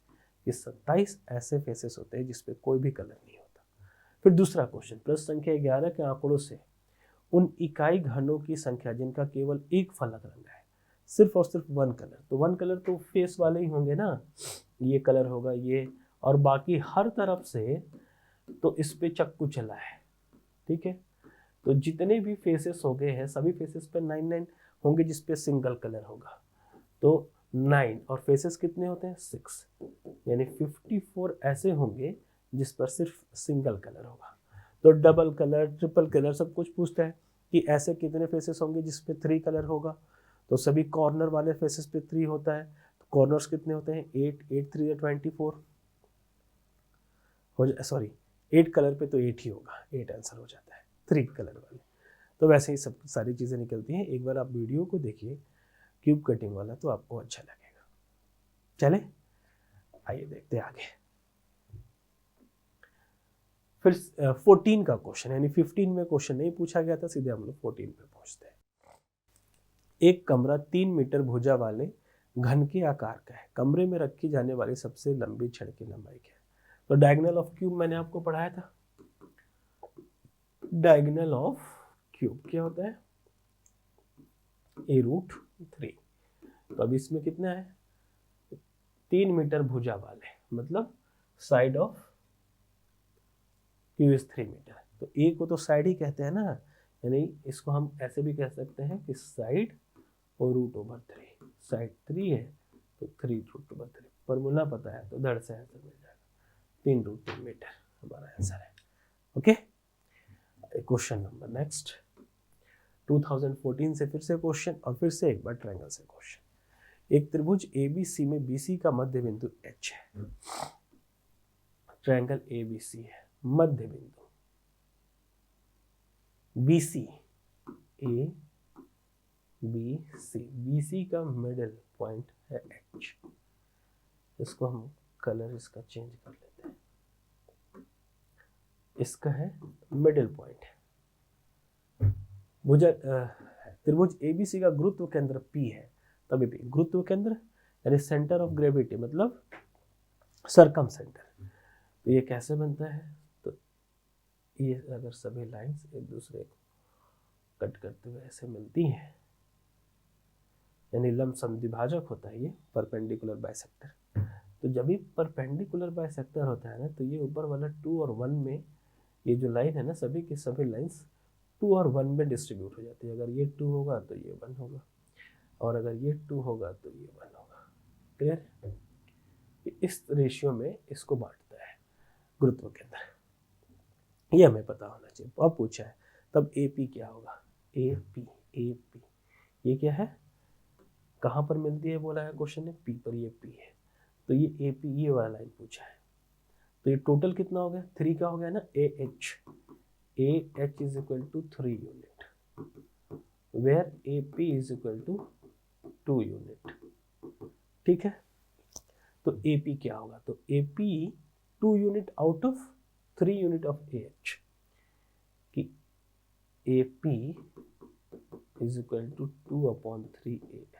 ये 27 ऐसे फेसेस होते हैं जिसपे कोई भी कलर नहीं होता। फिर दूसरा क्वेश्चन, प्रश्न संख्या 11 के आंकड़ों से उन इकाई घनों की संख्या जिनका केवल एक फलक रंग है, सिर्फ और सिर्फ 1 कलर। तो 1 कलर तो फेस वाले ही होंगे ना, ये कलर होगा ये, और बाकी हर तरफ से तो इस पे चक्कू चला है, ठीक है। तो जितने भी फेसेस हो गए हैं सभी फेसेस पे 9 9 होंगे जिसपे सिंगल कलर होगा। तो 9 और फेसेस कितने होते हैं 6, यानी 54 ऐसे होंगे जिस पर सिर्फ सिंगल कलर होगा। तो डबल कलर, ट्रिपल कलर सब कुछ पूछता है कि ऐसे कितने फेसेस होंगे जिस पे 3 कलर होगा। तो सभी कॉर्नर वाले फेसेस पे 3 होता है। तो कॉर्नर्स कितने होते हैं 8 8 3 24 हो जाए, सॉरी 8 कलर पे तो 8 ही होगा, 8 आंसर हो जाता है 3 कलर वाले। तो वैसे ही सब सारी चीज़ें निकलती हैं। एक बार आप वीडियो को देखिए क्यूब कटिंग वाला तो आपको अच्छा लगेगा। चले आइए देखते हैं आगे। फिर 14 का क्वेश्चन, यानी 15 में क्वेश्चन नहीं पूछा गया था, सीधे हम लोग 14 पे पहुंचते हैं। एक कमरा 3 मीटर भुजा वाले घन के आकार का है। कमरे में रखी जाने वाली सबसे लंबी छड़ की लंबाई क्या है? तो डायगोनल ऑफ क्यूब मैंने आपको पढ़ाया था। डायगोनल ऑफ क्यूब क्या होता है, a√3। तो अब इसमें कितना है 3 मीटर भुजा वाले, मतलब side of cube is 3 metre. तो ए को तो साइड ही कहते हैं ना, यानी इसको हम ऐसे भी कह सकते हैं कि साइड और √3। साइड 3 है तो 3√3। फॉर्मूला पता है तो धड़ से आंसर मिल जाएगा, 3√3 मीटर हमारा आंसर है। ओके, क्वेश्चन नंबर नेक्स्ट 2014 से फिर से क्वेश्चन, और फिर से एक बार ट्रायंगल से क्वेश्चन। एक त्रिभुज ABC में BC का मध्य बिंदु H है। ट्रायंगल ABC है, मध्य बिंदु BC, BC का मिडिल पॉइंट है H। इसको हम कलर इसका चेंज कर लेते हैं, इसका है मिडिल पॉइंट। त्रिभुज ABC का गुरुत्व केंद्र P है, तभी P गुरुत्व केंद्र यानी सेंटर ऑफ ग्रेविटी, मतलब सरकम सेंटर। तो ये कैसे बनता है, तो ये अगर सभी लाइंस एक दूसरे को कट करते हुए ऐसे मिलती हैं, यानी लंब समद्विभाजक होता है ये, परपेंडिकुलर बाइसेक्टर। तो जब भी परपेंडिकुलर बाइसेक्टर होता है ना, तो ये ऊपर वाला 2 और 1 में, ये जो लाइन है ना, सभी की सभी लाइंस 2 और 1 में डिस्ट्रीब्यूट हो जाती है। अगर ये 2 होगा तो ये 1 होगा, और अगर ये 2 होगा तो ये 1 होगा। क्लियर? इस रेशियो में इसको बांटता है गुरुत्व केंद्र, ये हमें पता होना चाहिए। अब पूछा है तब AP क्या होगा, AP ये क्या है, कहाँ पर मिलती है बोला है क्वेश्चन ने, P पर, ये P है। तो ये AP ये वाला लाइन पूछा है। तो ये टोटल कितना हो गया 3 का हो गया ना, AH is equal to 3 unit, where AP is equal to 2 unit. ठीक है, तो AP क्या होगा, तो AP 2 unit out of 3 unit of AH, कि AP is equal to 2/3 AH।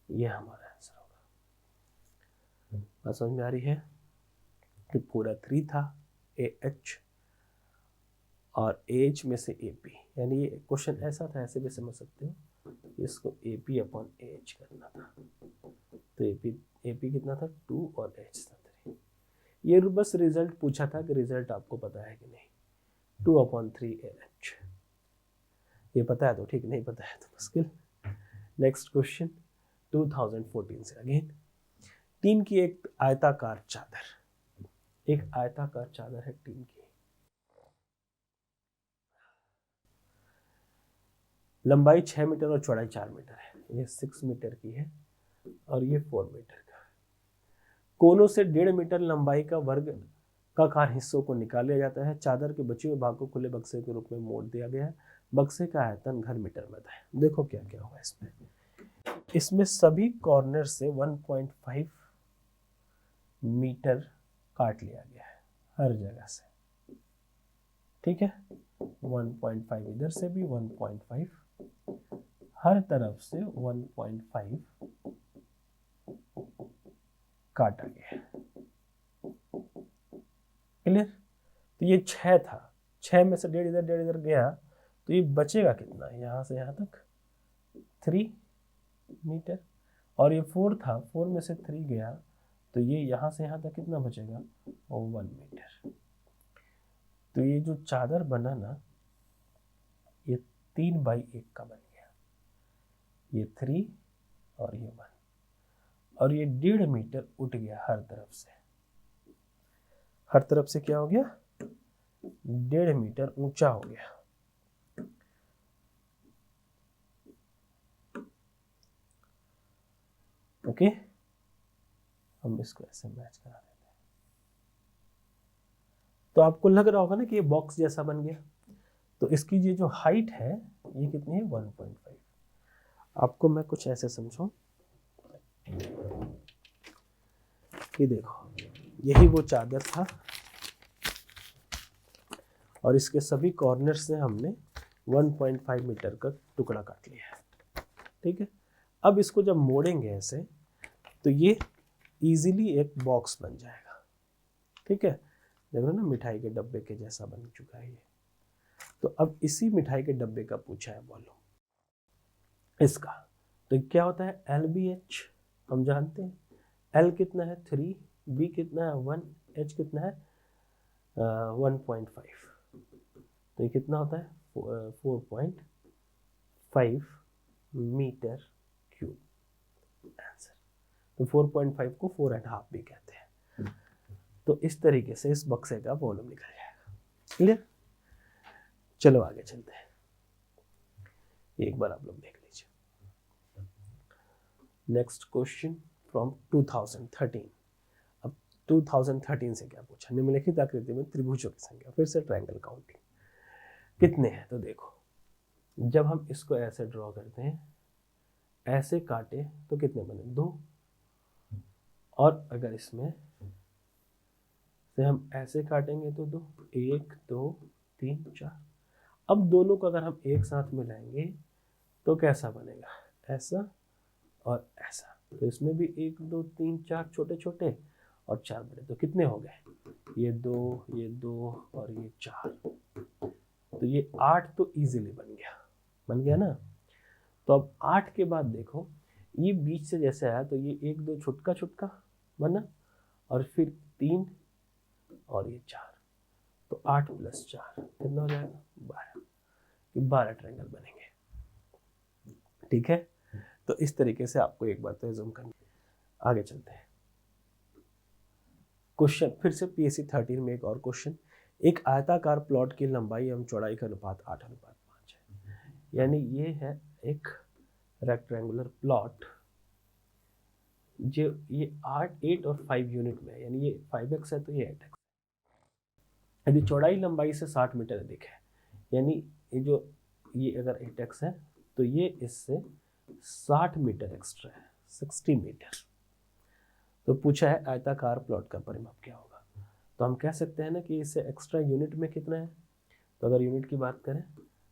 ये हमारा आंसर होगा। बात समझ में आ रही है कि पूरा 3 था AH और AH में से AP, यानी ये क्वेश्चन ऐसा था, ऐसे भी समझ सकते हो, इसको AP/AH करना था। तो AP कितना था 2 और H था 3। ये बस रिजल्ट पूछा था कि रिजल्ट आपको पता है कि नहीं, 2/3 AH। ये पता है तो ठीक, नहीं पता है तो मुश्किल। नेक्स्ट क्वेश्चन 2014 से अगेन। टीन की एक आयताकार चादर, एक आयताकार चादर है टीन की, लंबाई 6 मीटर और चौड़ाई 4 मीटर है। ये 6 मीटर की है और ये 4 मीटर का। कोनों से 1.5 मीटर लंबाई का वर्ग कार हिस्सों को निकाल लिया जाता है। चादर के बचे हुए भाग को खुले बक्से के रूप में मोड़ दिया गया है। बक्से का आयतन घर मीटर में है। देखो क्या क्या हुआ इसमें। इसमें सभी कॉर्नर से 1.5 मीटर काट लिया गया है हर जगह से, ठीक है। 1.5 इधर से भी 1.5, हर तरफ से 1.5 काटा गया। क्लियर। तो ये 6 था, 6 में से 1.5 इधर गया, तो ये बचेगा कितना, यहाँ से यहाँ तक 3 मीटर। और ये 4 था, 4 में से 3 गया, तो ये यहाँ से यहाँ तक कितना बचेगा, 1 मीटर। तो ये जो चादर बना ना, ये 3/1 का बन गया। ये 3 और ये 1, और ये 1.5 मीटर उठ गया हर तरफ से। हर तरफ से क्या हो गया, 1.5 मीटर ऊंचा हो गया। ओके, हम इसको ऐसे मैच करा देते हैं। तो आपको लग रहा होगा ना कि ये बॉक्स जैसा बन गया। तो इसकी ये जो हाइट है ये कितनी है, 1.5। आपको मैं कुछ ऐसे समझाऊं कि देखो, यही वो चादर था और इसके सभी कॉर्नर से हमने 1.5 मीटर का टुकड़ा काट लिया है, ठीक है। अब इसको जब मोड़ेंगे ऐसे, तो ये इजीली एक बॉक्स बन जाएगा, ठीक है। देख रहे हो ना, मिठाई के डब्बे के जैसा बन चुका है ये। तो अब इसी मिठाई के डब्बे का पूछा है वॉल्यूम इसका। तो क्या होता है, LBH हम जानते हैं। L कितना है 3, B कितना है 1, H कितना है 1.5। तो ये कितना होता है 4.5 मीटर क्यूब आंसर। तो 4.5 को 4.5 भी कहते हैं। तो इस तरीके से इस बक्से का वॉल्यूम निकल जाएगा। क्लियर। चलो आगे चलते हैं, एक बार आप लोग देख लीजिए। Next question from 2013। अब 2013 से क्या पूछा, निम्नलिखित आकृति में त्रिभुजों की संख्या, फिर से ट्रायंगल काउंटिंग कितने हैं। तो देखो, जब हम इसको ऐसे ड्रॉ करते हैं, ऐसे काटे तो कितने बने, 2। और अगर इसमें से हम ऐसे काटेंगे तो 2, 1 2 3 4। अब दोनों को अगर हम एक साथ मिलाएंगे तो कैसा बनेगा, ऐसा और ऐसा। तो इसमें भी 1 2 3 4 छोटे छोटे और 4 बड़े। तो कितने हो गए, ये 2 ये 2 और ये 4। तो ये 8 तो इजीली बन गया ना। तो अब 8 के बाद देखो, ये बीच से जैसे आया तो ये 1 2 छुटका छुटका बना, और फिर 3 और ये 4। तो 8 + 4 कितना हो जाएगा, 12। 12 ट्रायंगल बनेंगे, ठीक है। तो इस तरीके से आपको एक बार तो जूम करना। आगे चलते हैं। क्वेश्चन फिर से PSC 13 में एक और क्वेश्चन। एक आयताकार प्लॉट की लंबाई एवं चौड़ाई का अनुपात 8:5 है। यानी ये है एक रेक्टेंगुलर प्लॉट, जो ये 8 और 5 यूनिट में है। यानी ये 5x है तो ये 8x। यदि चौड़ाई लंबाई से 60 मीटर अधिक है, यानी ये अगर 8x है तो ये इससे 60 मीटर एक्स्ट्रा है, 60 मीटर। तो पूछा है आयताकार प्लॉट का परिमाप क्या होगा। तो हम कह सकते हैं ना कि इससे एक्स्ट्रा यूनिट में कितना है। तो अगर यूनिट की बात करें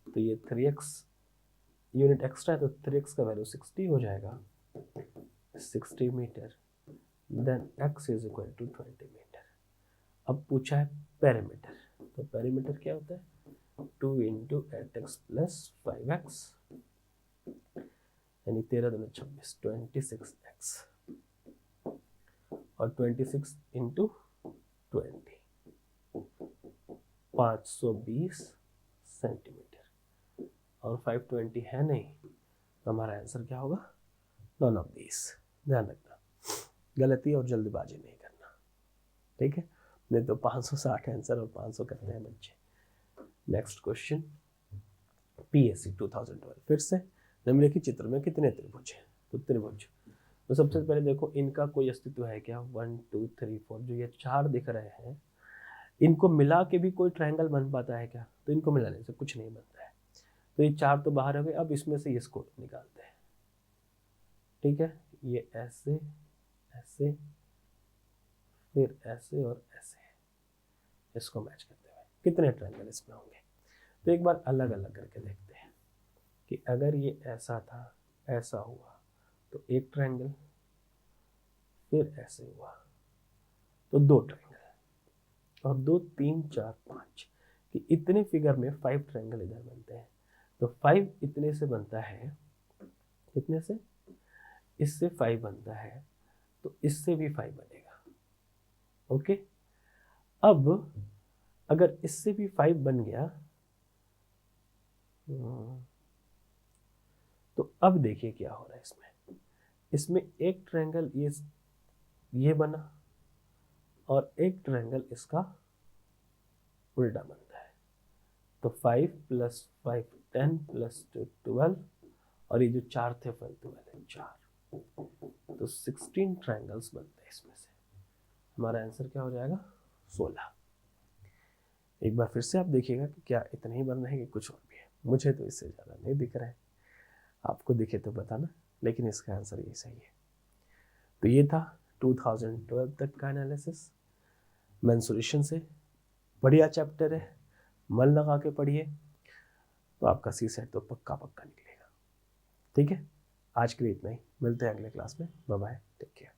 तो ये 3x यूनिट एक्स्ट्रा है, तो 3x का वैल्यू 60 हो जाएगा, 60 मीटर। Then x = 20 metre. अब पूछा है पेरीमीटर। तो पेरीमीटर क्या होता है, 2 × 8x + 5x, यानी 13 दूनी 26, 26x, और 26 × 20, 520 सेंटीमीटर। और 520 है नहीं, तो हमारा आंसर क्या होगा, नॉन ऑफ दिस। ध्यान रखना, गलती और जल्दबाजी नहीं करना, ठीक है। नहीं तो 560 आंसर और 500 करते हैं बच्चे। Next question PSC 2012। फिर से निम्नलिखित चित्र में कितने त्रिभुज हैं। तो त्रिभुज, तो सबसे पहले देखो इनका कोई अस्तित्व है क्या, 1 2 3 4। जो ये 4 दिख रहे हैं, इनको मिला के भी कोई ट्रायंगल बन पाता है क्या? तो इनको मिलाने से कुछ नहीं बनता है। तो ये 4 तो बाहर हो गए। अब इसमें से इसको निकालते हैं, ठीक है। ये ऐसे, ऐसे, फिर ऐसे और ऐसे, इसको मैच करते हुए कितने ट्रायंगल इसमें होंगे? तो एक बार अलग अलग करके देखते हैं कि अगर ये ऐसा था, ऐसा हुआ तो एक ट्रायंगल, फिर ऐसे हुआ तो 2 ट्रायंगल, और 2 3 4 5, कि इतने फिगर में 5 ट्रायंगल इधर बनते हैं। तो 5 इतने से बनता है, कितने से? इससे 5 बनता है, तो इससे भी 5 बनेगा। ओके, अब अगर इससे भी 5 बन गया, तो अब देखिए क्या हो रहा है इसमें। इसमें एक ट्रायंगल ये बना, और एक ट्रायंगल इसका उल्टा बनता है। तो 5 + 5 10 + 2 12, और ये जो 4 थे फालतू वाले 4, तो 16 ट्रायंगल्स बनते हैं इसमें से। हमारा आंसर क्या हो जाएगा? 16। एक बार फिर से आप देखिएगा कि क्या इतने ही बन रहे हैं कि कुछ और भी है। मुझे तो इससे ज़्यादा नहीं दिख रहा है, आपको दिखे तो बताना, लेकिन इसका आंसर ये सही है। तो ये था 2012 तक का एनालिसिस मेंसुरेशन से। बढ़िया चैप्टर है, मन लगा के पढ़िए, तो आपका सी सेट तो पक्का पक्का निकलेगा। ठीक है, आज के लिए इतना ही, मिलते हैं अगले क्लास में। Bye bye, take care.